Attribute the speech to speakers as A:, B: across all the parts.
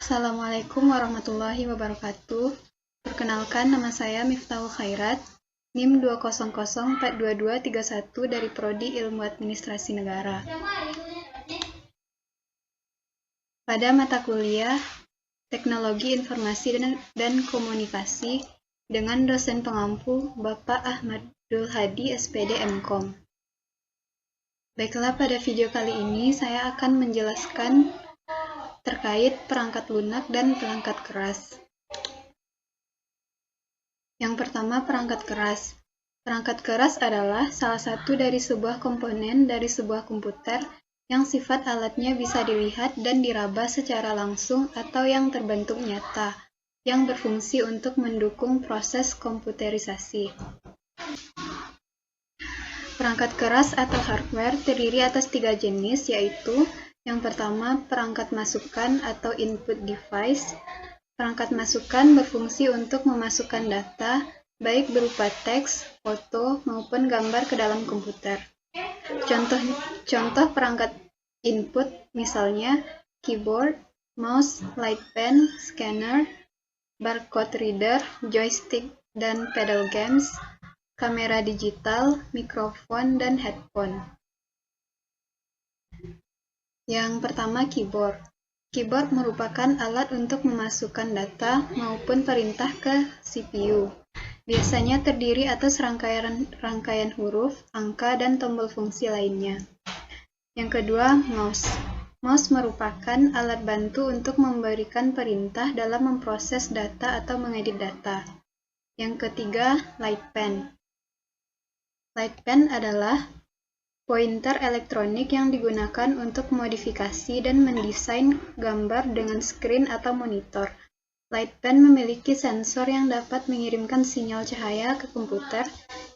A: Assalamualaikum warahmatullahi wabarakatuh. Perkenalkan, nama saya Miftahul Khairat, NIM 200422231 dari Prodi Ilmu Administrasi Negara. Pada mata kuliah Teknologi Informasi dan Komunikasi dengan dosen pengampu Bapak Ahmadul Hadi, SPD MKom. Baiklah, pada video kali ini saya akan menjelaskan terkait perangkat lunak dan perangkat keras. Yang pertama, perangkat keras. Perangkat keras adalah salah satu dari sebuah komponen dari sebuah komputer yang sifat alatnya bisa dilihat dan diraba secara langsung atau yang terbentuk nyata, yang berfungsi untuk mendukung proses komputerisasi. Perangkat keras atau hardware terdiri atas 3 jenis, yaitu yang pertama, perangkat masukan atau input device. Perangkat masukan berfungsi untuk memasukkan data, baik berupa teks, foto, maupun gambar ke dalam komputer. Contoh perangkat input misalnya keyboard, mouse, light pen, scanner, barcode reader, joystick dan pedal games, kamera digital, mikrofon, dan headphone. Yang pertama, keyboard. Keyboard merupakan alat untuk memasukkan data maupun perintah ke CPU. Biasanya terdiri atas rangkaian huruf, angka, dan tombol fungsi lainnya. Yang kedua, mouse. Mouse merupakan alat bantu untuk memberikan perintah dalam memproses data atau mengedit data. Yang ketiga, light pen. Light pen adalah pointer elektronik yang digunakan untuk modifikasi dan mendesain gambar dengan screen atau monitor. Light pen memiliki sensor yang dapat mengirimkan sinyal cahaya ke komputer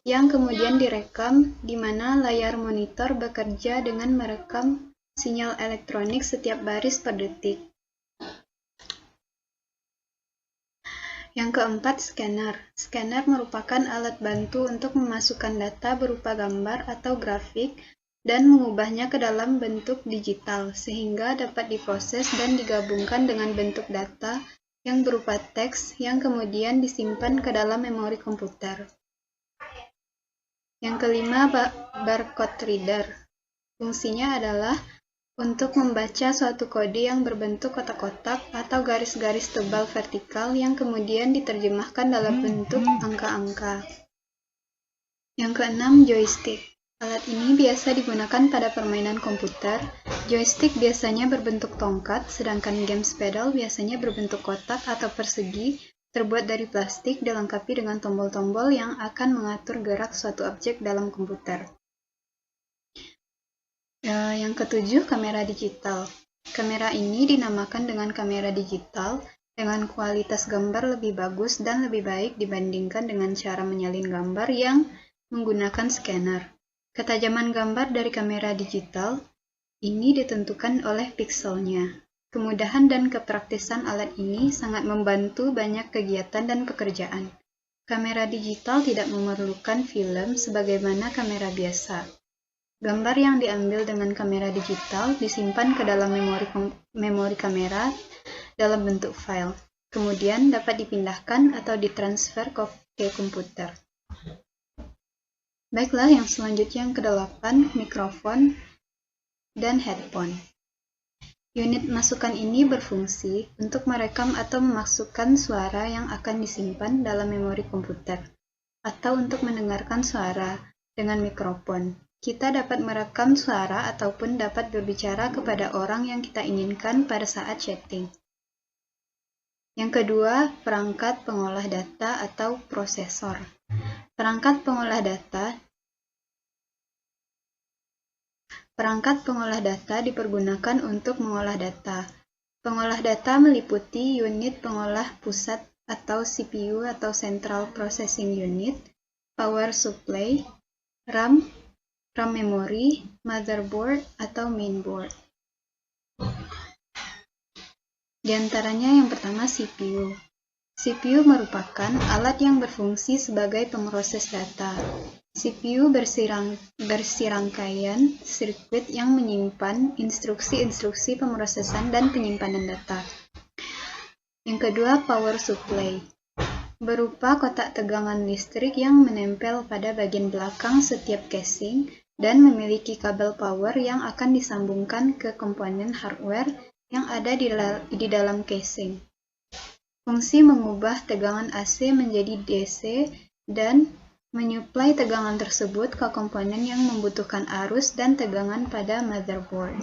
A: yang kemudian direkam, di mana layar monitor bekerja dengan merekam sinyal elektronik setiap baris per detik. Yang keempat, scanner. Scanner merupakan alat bantu untuk memasukkan data berupa gambar atau grafik dan mengubahnya ke dalam bentuk digital, sehingga dapat diproses dan digabungkan dengan bentuk data yang berupa teks yang kemudian disimpan ke dalam memori komputer. Yang kelima, barcode reader. Fungsinya adalah untuk membaca suatu kode yang berbentuk kotak-kotak atau garis-garis tebal vertikal yang kemudian diterjemahkan dalam bentuk angka-angka. Yang keenam, joystick. Alat ini biasa digunakan pada permainan komputer. Joystick biasanya berbentuk tongkat, sedangkan games pedal biasanya berbentuk kotak atau persegi, terbuat dari plastik, dilengkapi dengan tombol-tombol yang akan mengatur gerak suatu objek dalam komputer. Yang ketujuh, kamera digital. Kamera ini dinamakan dengan kamera digital dengan kualitas gambar lebih bagus dan lebih baik dibandingkan dengan cara menyalin gambar yang menggunakan scanner. Ketajaman gambar dari kamera digital ini ditentukan oleh pikselnya. Kemudahan dan kepraktisan alat ini sangat membantu banyak kegiatan dan pekerjaan. Kamera digital tidak memerlukan film sebagaimana kamera biasa. Gambar yang diambil dengan kamera digital disimpan ke dalam memori kamera dalam bentuk file, kemudian dapat dipindahkan atau ditransfer ke komputer. Baiklah, yang selanjutnya yang ke-8, mikrofon dan headphone. Unit masukan ini berfungsi untuk merekam atau memasukkan suara yang akan disimpan dalam memori komputer, atau untuk mendengarkan suara dengan mikrofon. Kita dapat merekam suara ataupun dapat berbicara kepada orang yang kita inginkan pada saat chatting. Yang kedua, perangkat pengolah data atau prosesor. Perangkat pengolah data dipergunakan untuk mengolah data. Pengolah data meliputi unit pengolah pusat atau CPU atau Central Processing Unit, power supply, RAM memory, motherboard, atau mainboard. Di antaranya yang pertama, CPU. CPU merupakan alat yang berfungsi sebagai pemroses data. CPU bersih rangkaian sirkuit yang menyimpan instruksi-instruksi pemrosesan dan penyimpanan data. Yang kedua, power supply. Berupa kotak tegangan listrik yang menempel pada bagian belakang setiap casing dan memiliki kabel power yang akan disambungkan ke komponen hardware yang ada di dalam casing. Fungsi mengubah tegangan AC menjadi DC dan menyuplai tegangan tersebut ke komponen yang membutuhkan arus dan tegangan pada motherboard.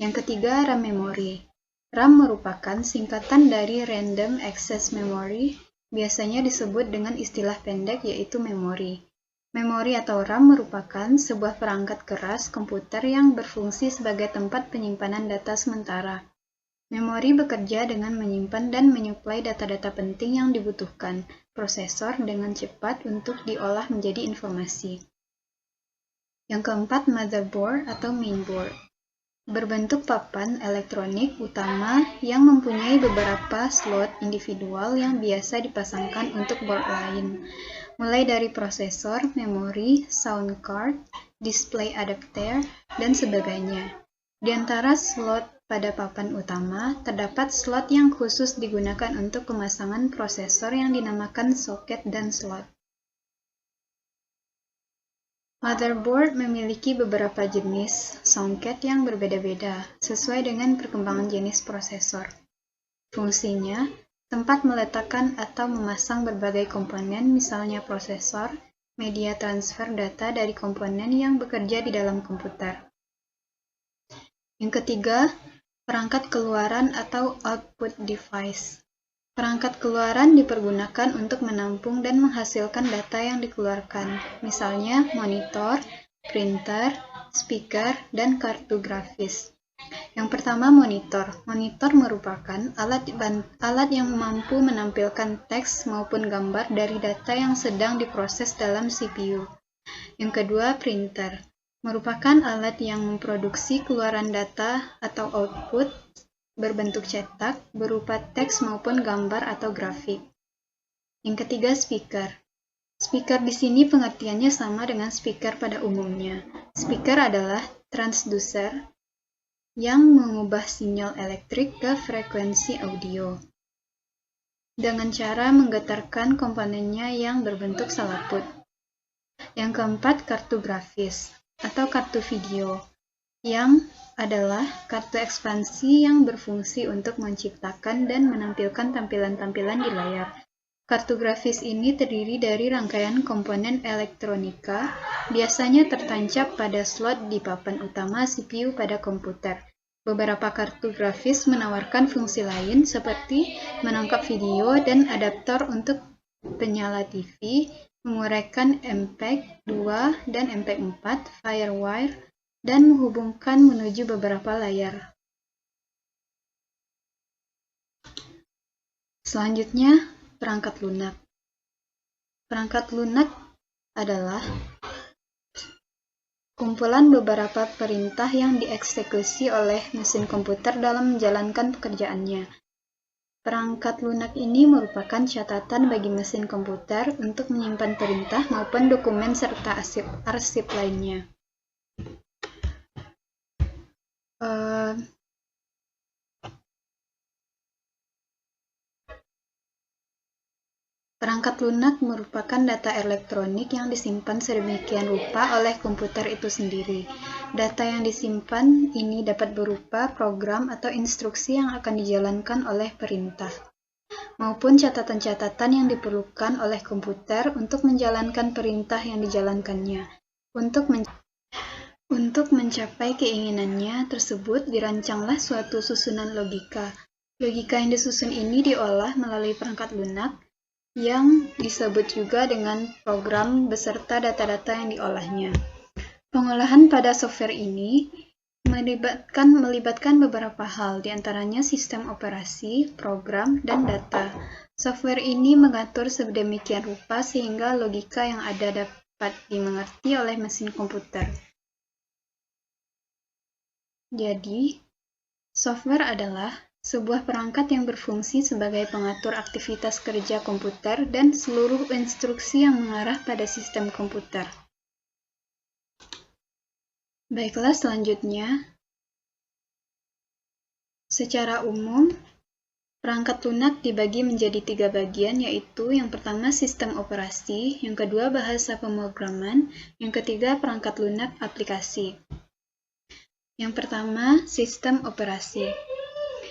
A: Yang ketiga, RAM memory. RAM merupakan singkatan dari Random Access Memory, biasanya disebut dengan istilah pendek yaitu memori. Memori atau RAM merupakan sebuah perangkat keras komputer yang berfungsi sebagai tempat penyimpanan data sementara. Memori bekerja dengan menyimpan dan menyuplai data-data penting yang dibutuhkan prosesor dengan cepat untuk diolah menjadi informasi. Yang keempat, motherboard atau mainboard. Berbentuk papan elektronik utama yang mempunyai beberapa slot individual yang biasa dipasangkan untuk board lain, mulai dari prosesor, memori, sound card, display adapter, dan sebagainya. Di antara slot pada papan utama, terdapat slot yang khusus digunakan untuk pemasangan prosesor yang dinamakan soket dan slot. Motherboard memiliki beberapa jenis soket yang berbeda-beda, sesuai dengan perkembangan jenis prosesor. Fungsinya, tempat meletakkan atau memasang berbagai komponen, misalnya prosesor, media transfer data dari komponen yang bekerja di dalam komputer. Yang ketiga, perangkat keluaran atau output device. Perangkat keluaran dipergunakan untuk menampung dan menghasilkan data yang dikeluarkan, misalnya monitor, printer, speaker, dan kartu grafis. Yang pertama, monitor. Monitor merupakan alat yang mampu menampilkan teks maupun gambar dari data yang sedang diproses dalam CPU. Yang kedua, printer. Merupakan alat yang memproduksi keluaran data atau output berbentuk cetak, berupa teks maupun gambar atau grafik. Yang ketiga, speaker. Speaker di sini pengertiannya sama dengan speaker pada umumnya. Speaker adalah transducer yang mengubah sinyal elektrik ke frekuensi audio dengan cara menggetarkan komponennya yang berbentuk selaput. Yang keempat, kartu grafis atau kartu video, yang adalah kartu ekspansi yang berfungsi untuk menciptakan dan menampilkan tampilan-tampilan di layar. Kartu grafis ini terdiri dari rangkaian komponen elektronika, biasanya tertancap pada slot di papan utama CPU pada komputer. Beberapa kartu grafis menawarkan fungsi lain seperti menangkap video dan adaptor untuk penyala TV, menguraikan MPEG 2 dan MPEG 4, Firewire, dan menghubungkan menuju beberapa layar. Selanjutnya, perangkat lunak. Perangkat lunak adalah kumpulan beberapa perintah yang dieksekusi oleh mesin komputer dalam menjalankan pekerjaannya. Perangkat lunak ini merupakan catatan bagi mesin komputer untuk menyimpan perintah maupun dokumen serta arsip lainnya. Perangkat lunak merupakan data elektronik yang disimpan sedemikian rupa oleh komputer itu sendiri. Data yang disimpan ini dapat berupa program atau instruksi yang akan dijalankan oleh perintah, maupun catatan-catatan yang diperlukan oleh komputer untuk menjalankan perintah yang dijalankannya. Untuk mencapai keinginannya tersebut, dirancanglah suatu susunan logika. Logika yang disusun ini diolah melalui perangkat lunak, yang disebut juga dengan program beserta data-data yang diolahnya. Pengolahan pada software ini melibatkan beberapa hal, diantaranya sistem operasi, program, dan data. Software ini mengatur sedemikian rupa sehingga logika yang ada dapat dimengerti oleh mesin komputer. Jadi, software adalah sebuah perangkat yang berfungsi sebagai pengatur aktivitas kerja komputer dan seluruh instruksi yang mengarah pada sistem komputer. Baiklah, selanjutnya, secara umum, Perangkat lunak dibagi menjadi 3 bagian, yaitu yang pertama sistem operasi, yang kedua bahasa pemrograman, yang ketiga perangkat lunak aplikasi. Yang pertama, sistem operasi.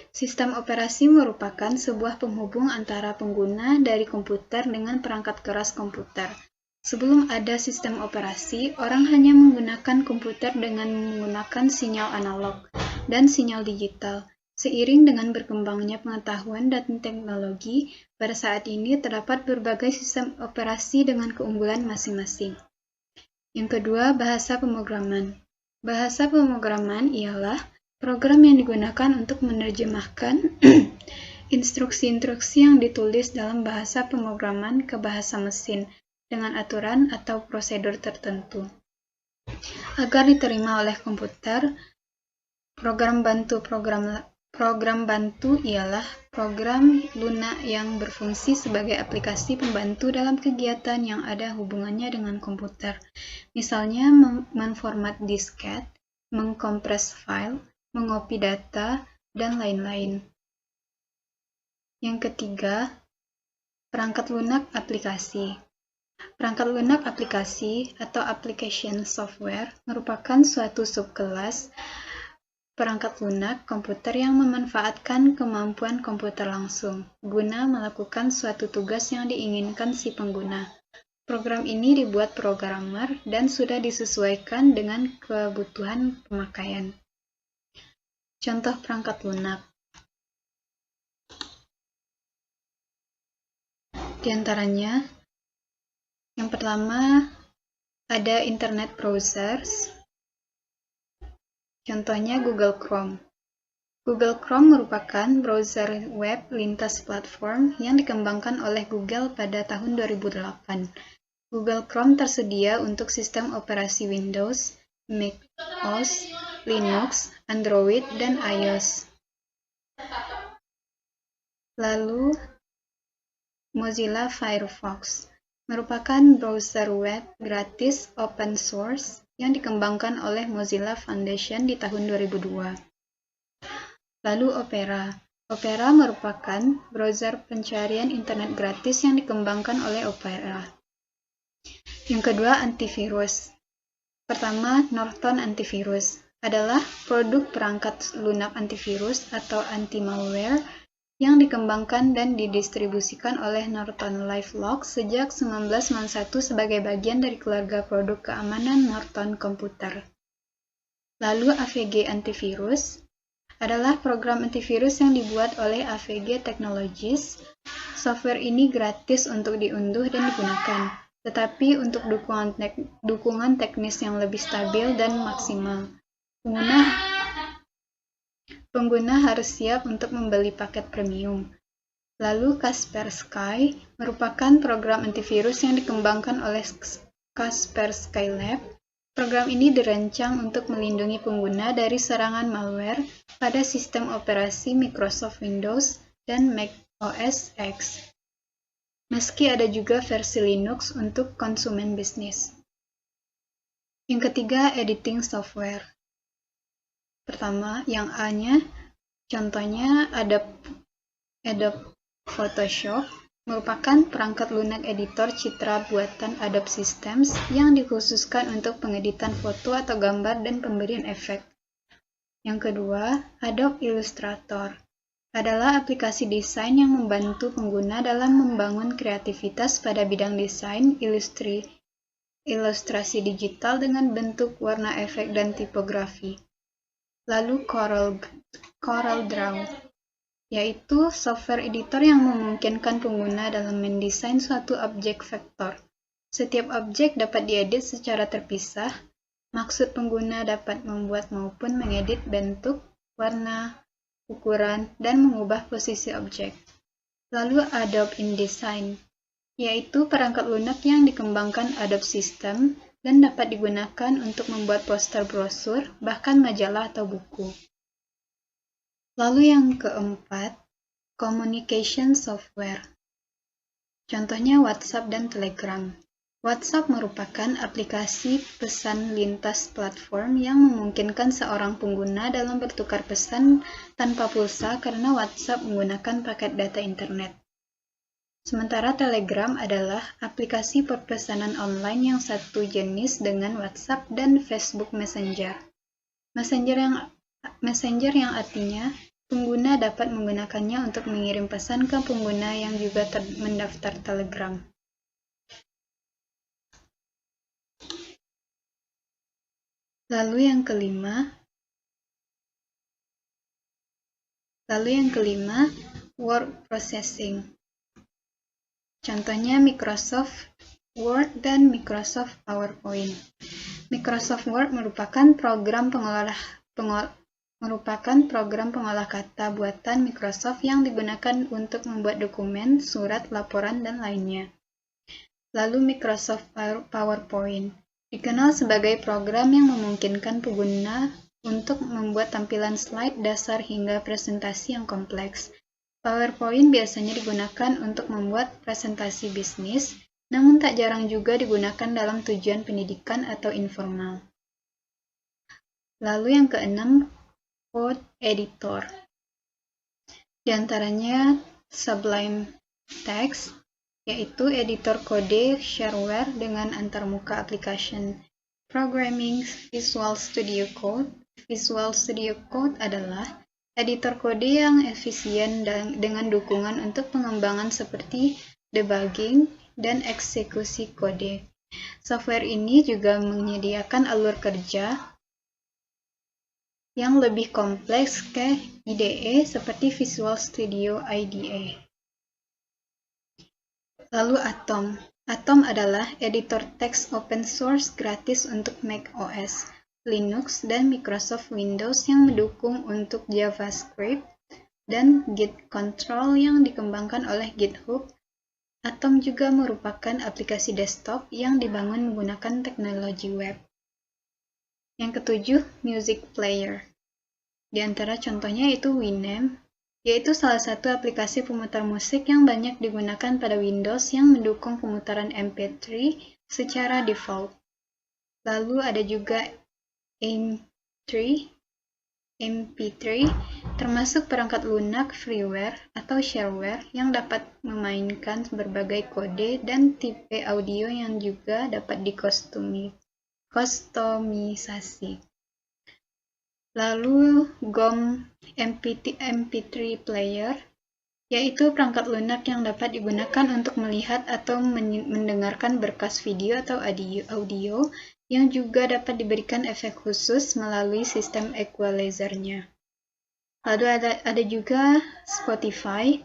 A: Sistem operasi merupakan sebuah penghubung antara pengguna dari komputer dengan perangkat keras komputer. Sebelum ada sistem operasi, orang hanya menggunakan komputer dengan menggunakan sinyal analog dan sinyal digital. Seiring dengan berkembangnya pengetahuan dan teknologi, pada saat ini terdapat berbagai sistem operasi dengan keunggulan masing-masing. Yang kedua, bahasa pemrograman. Bahasa pemrograman ialah program yang digunakan untuk menerjemahkan instruksi-instruksi yang ditulis dalam bahasa pemrograman ke bahasa mesin dengan aturan atau prosedur tertentu. Agar diterima oleh komputer, program bantu ialah program lunak yang berfungsi sebagai aplikasi pembantu dalam kegiatan yang ada hubungannya dengan komputer. Misalnya, menformat disket, mengkompres file, mengopi data, dan lain-lain. Yang ketiga, perangkat lunak aplikasi. Perangkat lunak aplikasi atau application software merupakan suatu subkelas perangkat lunak komputer yang memanfaatkan kemampuan komputer langsung guna melakukan suatu tugas yang diinginkan si pengguna. Program ini dibuat programmer dan sudah disesuaikan dengan kebutuhan pemakaian. Contoh perangkat lunak. Di antaranya, yang pertama ada Internet Browsers. Contohnya Google Chrome. Google Chrome merupakan browser web lintas platform yang dikembangkan oleh Google pada tahun 2008. Google Chrome tersedia untuk sistem operasi Windows, Mac OS, Linux, Android, dan iOS. Lalu, Mozilla Firefox merupakan browser web gratis open source yang dikembangkan oleh Mozilla Foundation di tahun 2002. Lalu Opera. Opera merupakan browser pencarian internet gratis yang dikembangkan oleh Opera. Yang kedua, antivirus. Pertama, Norton Antivirus adalah produk perangkat lunak antivirus atau anti-malware yang dikembangkan dan didistribusikan oleh Norton LifeLock sejak 1991 sebagai bagian dari keluarga produk keamanan Norton Computer. Lalu AVG Antivirus adalah program antivirus yang dibuat oleh AVG Technologies. Software ini gratis untuk diunduh dan digunakan, tetapi untuk dukungan teknis yang lebih stabil dan maksimal, pengguna harus siap untuk membeli paket premium. Lalu Kaspersky merupakan program antivirus yang dikembangkan oleh Kaspersky Lab. Program ini dirancang untuk melindungi pengguna dari serangan malware pada sistem operasi Microsoft Windows dan Mac OS X. Meski ada juga versi Linux untuk konsumen bisnis. Yang ketiga, editing software. Pertama, yang A-nya, contohnya Adobe Photoshop merupakan perangkat lunak editor citra buatan Adobe Systems yang dikhususkan untuk pengeditan foto atau gambar dan pemberian efek. Yang kedua, Adobe Illustrator adalah aplikasi desain yang membantu pengguna dalam membangun kreativitas pada bidang desain, ilustrasi digital dengan bentuk, warna, efek, dan tipografi. Lalu Corel Draw, yaitu software editor yang memungkinkan pengguna dalam mendesain suatu objek vektor. Setiap objek dapat diedit secara terpisah. Maksud pengguna dapat membuat maupun mengedit bentuk, warna, ukuran, dan mengubah posisi objek. Lalu Adobe InDesign, yaitu perangkat lunak yang dikembangkan Adobe System dan dapat digunakan untuk membuat poster brosur, bahkan majalah atau buku. Lalu yang keempat, communication software. Contohnya WhatsApp dan Telegram. WhatsApp merupakan aplikasi pesan lintas platform yang memungkinkan seorang pengguna dalam bertukar pesan tanpa pulsa karena WhatsApp menggunakan paket data internet. Sementara Telegram adalah aplikasi perpesanan online yang satu jenis dengan WhatsApp dan Facebook Messenger. Messenger yang artinya pengguna dapat menggunakannya untuk mengirim pesan ke pengguna yang juga mendaftar Telegram. Lalu yang kelima, word processing. Contohnya Microsoft Word dan Microsoft PowerPoint. Microsoft Word merupakan program pengolah kata buatan Microsoft yang digunakan untuk membuat dokumen, surat, laporan, dan lainnya. Lalu Microsoft PowerPoint dikenal sebagai program yang memungkinkan pengguna untuk membuat tampilan slide dasar hingga presentasi yang kompleks. PowerPoint biasanya digunakan untuk membuat presentasi bisnis, namun tak jarang juga digunakan dalam tujuan pendidikan atau informal. Lalu yang keenam, code editor. Di antaranya Sublime Text, yaitu editor kode shareware dengan antarmuka application programming. Visual Studio Code. Visual Studio Code adalah editor kode yang efisien dengan dukungan untuk pengembangan seperti debugging dan eksekusi kode. Software ini juga menyediakan alur kerja yang lebih kompleks ke IDE seperti Visual Studio IDE. Lalu Atom. Atom adalah editor teks open source gratis untuk Mac OS, Linux, dan Microsoft Windows yang mendukung untuk JavaScript dan Git Control yang dikembangkan oleh GitHub. Atom juga merupakan aplikasi desktop yang dibangun menggunakan teknologi web. Yang ketujuh, music player. Di antara contohnya itu Winamp, yaitu salah satu aplikasi pemutar musik yang banyak digunakan pada Windows yang mendukung pemutaran MP3 secara default. Lalu ada juga MP3, termasuk perangkat lunak freeware atau shareware yang dapat memainkan berbagai kode dan tipe audio yang juga dapat dikustomisasi. Lalu GOM MP3 player, yaitu perangkat lunak yang dapat digunakan untuk melihat atau mendengarkan berkas video atau audio yang juga dapat diberikan efek khusus melalui sistem equalizer-nya. Lalu ada juga Spotify,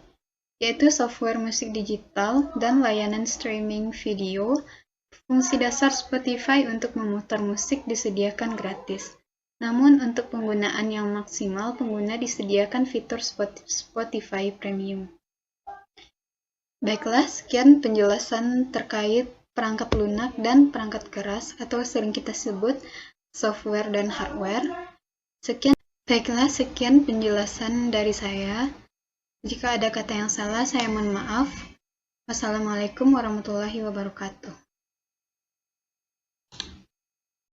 A: yaitu software musik digital dan layanan streaming video. Fungsi dasar Spotify untuk memutar musik disediakan gratis. Namun untuk penggunaan yang maksimal, pengguna disediakan fitur Spotify Premium. Baiklah, sekian penjelasan terkait perangkat lunak dan perangkat keras atau sering kita sebut software dan hardware. Sekian penjelasan dari saya. Jika ada kata yang salah, saya mohon maaf. Wassalamualaikum warahmatullahi wabarakatuh.